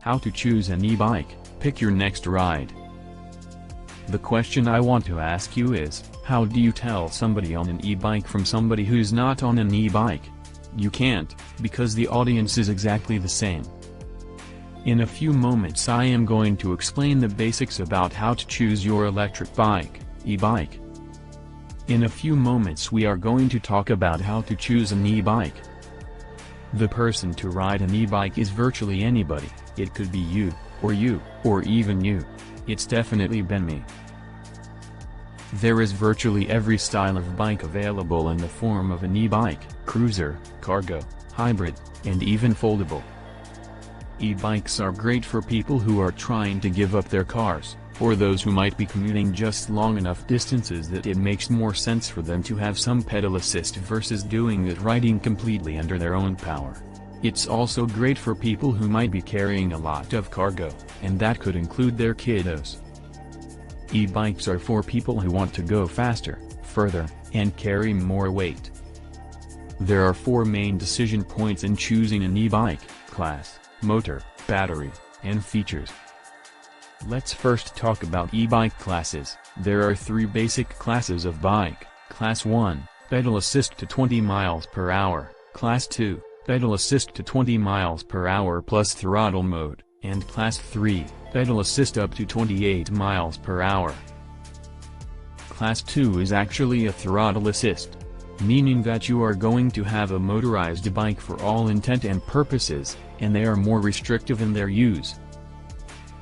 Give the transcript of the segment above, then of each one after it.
How to choose an e-bike, pick your next ride. The question I want to ask you is, how do you tell somebody on an e-bike from somebody who's not on an e-bike? You can't, because the audience is exactly the same. In a few moments I am going to explain the basics about how to choose your electric bike, e-bike. In a few moments we are going to talk about how to choose an e-bike. The person to ride an e-bike is virtually anybody. It could be you, or even you. It's definitely been me. There is virtually every style of bike available in the form of an e-bike, cruiser, cargo, hybrid, and even foldable. E-bikes are great for people who are trying to give up their cars, or those who might be commuting just long enough distances that it makes more sense for them to have some pedal assist versus doing it riding completely under their own power. It's also great for people who might be carrying a lot of cargo, and that could include their kiddos. E-bikes are for people who want to go faster, further, and carry more weight. There are 4 main decision points in choosing an e-bike: class, motor, battery, and features. Let's first talk about e-bike classes. There are 3 basic classes of bike: Class 1, pedal assist to 20 miles per hour, Class 2, pedal assist to 20 miles per hour plus throttle mode, and Class 3, pedal assist up to 28 miles per hour. Class 2 is actually a throttle assist, meaning that you are going to have a motorized bike for all intent and purposes, and they are more restrictive in their use.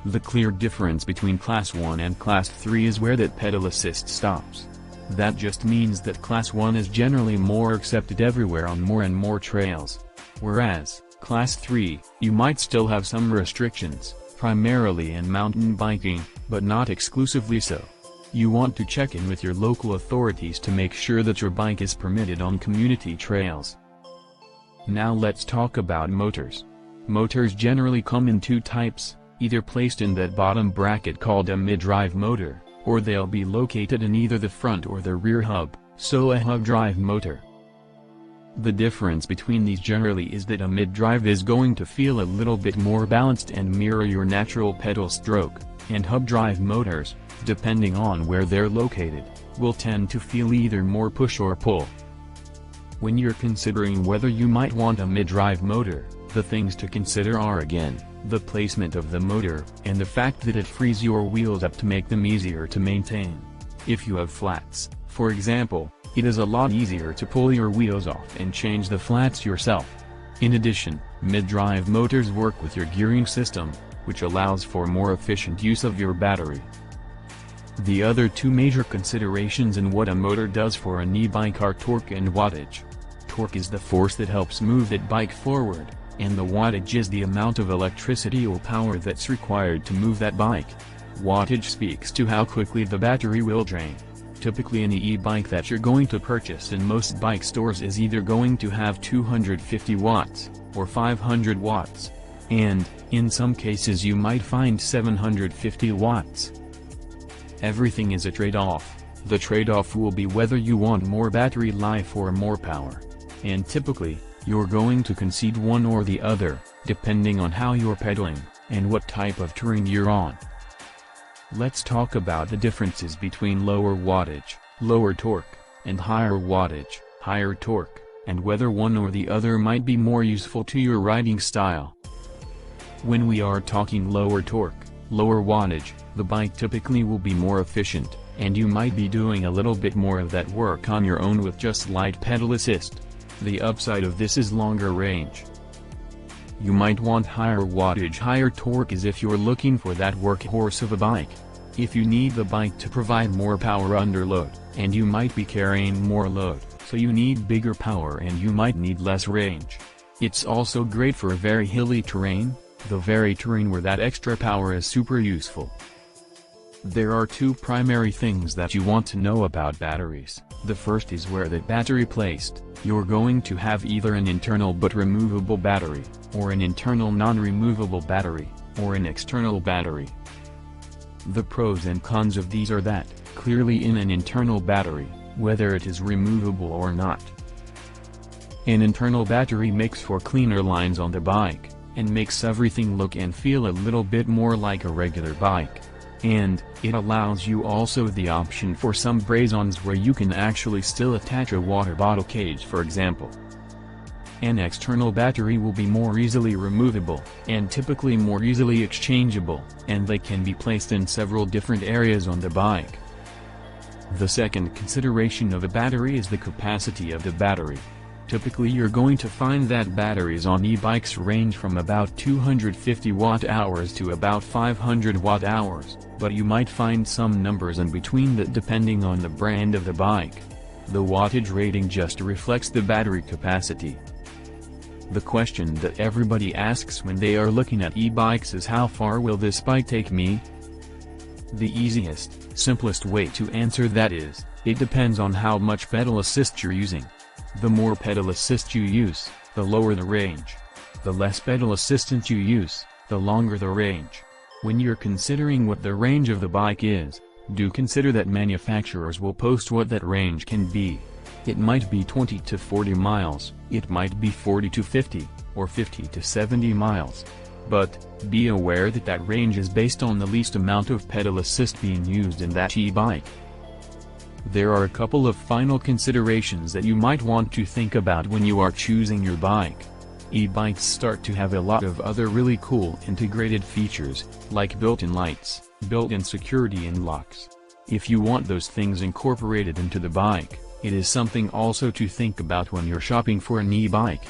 The clear difference between Class 1 and Class 3 is where that pedal assist stops. That just means that Class 1 is generally more accepted everywhere on more and more trails. Whereas, Class 3, you might still have some restrictions, primarily in mountain biking, but not exclusively so. You want to check in with your local authorities to make sure that your bike is permitted on community trails. Now let's talk about motors. Motors generally come in 2 types, either placed in that bottom bracket called a mid-drive motor, or they'll be located in either the front or the rear hub, so a hub drive motor. The difference between these generally is that a mid-drive is going to feel a little bit more balanced and mirror your natural pedal stroke, and hub drive motors, depending on where they're located, will tend to feel either more push or pull. When you're considering whether you might want a mid-drive motor, the things to consider are again, the placement of the motor, and the fact that it frees your wheels up to make them easier to maintain. If you have flats, for example, it is a lot easier to pull your wheels off and change the flats yourself. In addition, mid-drive motors work with your gearing system, which allows for more efficient use of your battery. The other 2 major considerations in what a motor does for an e-bike are torque and wattage. Torque is the force that helps move that bike forward, and the wattage is the amount of electricity or power that's required to move that bike. Wattage speaks to how quickly the battery will drain. Typically an e-bike that you're going to purchase in most bike stores is either going to have 250 watts, or 500 watts. And, in some cases you might find 750 watts. Everything is a trade-off. The trade-off will be whether you want more battery life or more power. And typically, you're going to concede one or the other, depending on how you're pedaling, and what type of terrain you're on. Let's talk about the differences between lower wattage, lower torque, and higher wattage, higher torque, and whether one or the other might be more useful to your riding style. When we are talking lower torque, lower wattage, the bike typically will be more efficient, and you might be doing a little bit more of that work on your own with just light pedal assist. The upside of this is longer range. You might want higher wattage, higher torque as if you're looking for that workhorse of a bike. If you need the bike to provide more power under load, and you might be carrying more load, so you need bigger power and you might need less range. It's also great for very hilly terrain, the very terrain where that extra power is super useful. There are 2 primary things that you want to know about batteries. The first is where that battery placed. You're going to have either an internal but removable battery, or an internal non-removable battery, or an external battery. The pros and cons of these are that, clearly in an internal battery, whether it is removable or not. An internal battery makes for cleaner lines on the bike, and makes everything look and feel a little bit more like a regular bike. And it allows you also the option for some braze-ons where you can actually still attach a water bottle cage, for example. An external battery will be more easily removable, and typically more easily exchangeable, and they can be placed in several different areas on the bike. The second consideration of a battery is the capacity of the battery. Typically you're going to find that batteries on e-bikes range from about 250 watt-hours to about 500 watt-hours, but you might find some numbers in between that depending on the brand of the bike. The wattage rating just reflects the battery capacity. The question that everybody asks when they are looking at e-bikes is, how far will this bike take me? The easiest, simplest way to answer that is, it depends on how much pedal assist you're using. The more pedal assist you use, the lower the range. The less pedal assistance you use, the longer the range. When you're considering what the range of the bike is, do consider that manufacturers will post what that range can be. It might be 20 to 40 miles, it might be 40 to 50, or 50 to 70 miles. But, be aware that that range is based on the least amount of pedal assist being used in that e-bike. There are a couple of final considerations that you might want to think about when you are choosing your bike. E-bikes start to have a lot of other really cool integrated features, like built-in lights, built-in security and locks. If you want those things incorporated into the bike, it is something also to think about when you're shopping for an e-bike.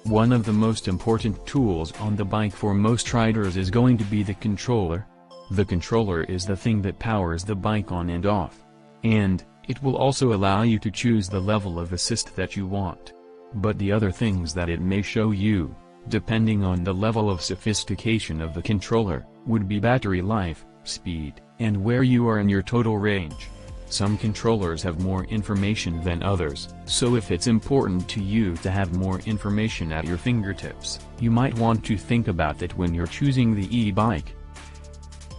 One of the most important tools on the bike for most riders is going to be the controller. The controller is the thing that powers the bike on and off. And, it will also allow you to choose the level of assist that you want. But the other things that it may show you, depending on the level of sophistication of the controller, would be battery life, speed, and where you are in your total range. Some controllers have more information than others, so if it's important to you to have more information at your fingertips, you might want to think about that when you're choosing the e-bike.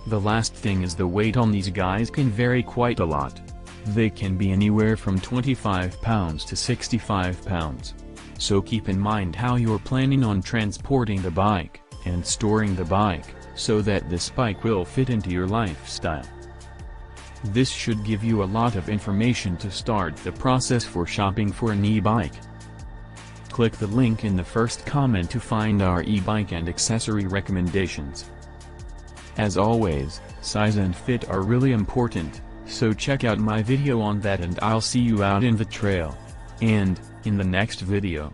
The last thing is the weight on these guys can vary quite a lot. They can be anywhere from 25 pounds to 65 pounds. So keep in mind how you're planning on transporting the bike, and storing the bike, so that this bike will fit into your lifestyle. This should give you a lot of information to start the process for shopping for an e-bike. Click the link in the first comment to find our e-bike and accessory recommendations. As always, size and fit are really important, so check out my video on that and I'll see you out in the trail. And, in the next video.